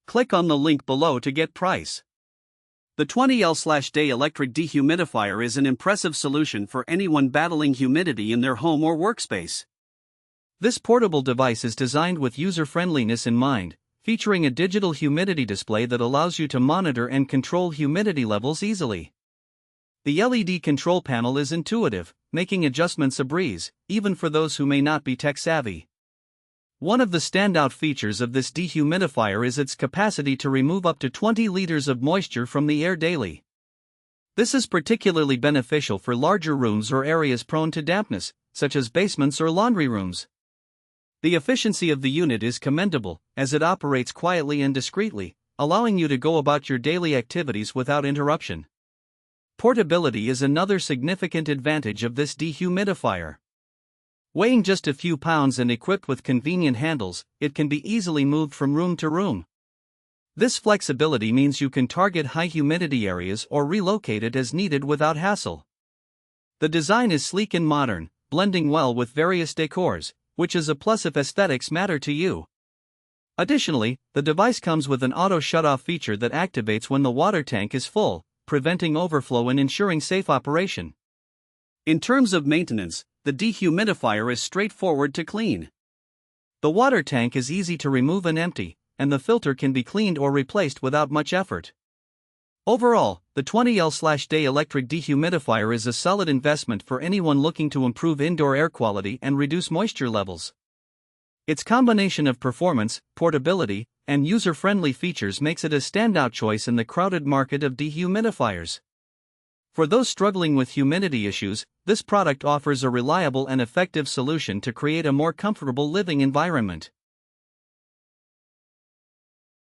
Click on the link below to get price. The 20L/Day Electric Dehumidifier is an impressive solution for anyone battling humidity in their home or workspace. This portable device is designed with user-friendliness in mind, featuring a digital humidity display that allows you to monitor and control humidity levels easily. The LED control panel is intuitive, making adjustments a breeze, even for those who may not be tech-savvy. One of the standout features of this dehumidifier is its capacity to remove up to 20 liters of moisture from the air daily. This is particularly beneficial for larger rooms or areas prone to dampness, such as basements or laundry rooms. The efficiency of the unit is commendable, as it operates quietly and discreetly, allowing you to go about your daily activities without interruption. Portability is another significant advantage of this dehumidifier. Weighing just a few pounds and equipped with convenient handles, it can be easily moved from room to room. This flexibility means you can target high humidity areas or relocate it as needed without hassle. The design is sleek and modern, blending well with various decors, which is a plus if aesthetics matter to you. Additionally, the device comes with an auto shut-off feature that activates when the water tank is full, preventing overflow and ensuring safe operation. In terms of maintenance, the dehumidifier is straightforward to clean. The water tank is easy to remove and empty, and the filter can be cleaned or replaced without much effort. Overall, the 20L/Day Electric Dehumidifier is a solid investment for anyone looking to improve indoor air quality and reduce moisture levels. Its combination of performance, portability, and user-friendly features makes it a standout choice in the crowded market of dehumidifiers. For those struggling with humidity issues, this product offers a reliable and effective solution to create a more comfortable living environment.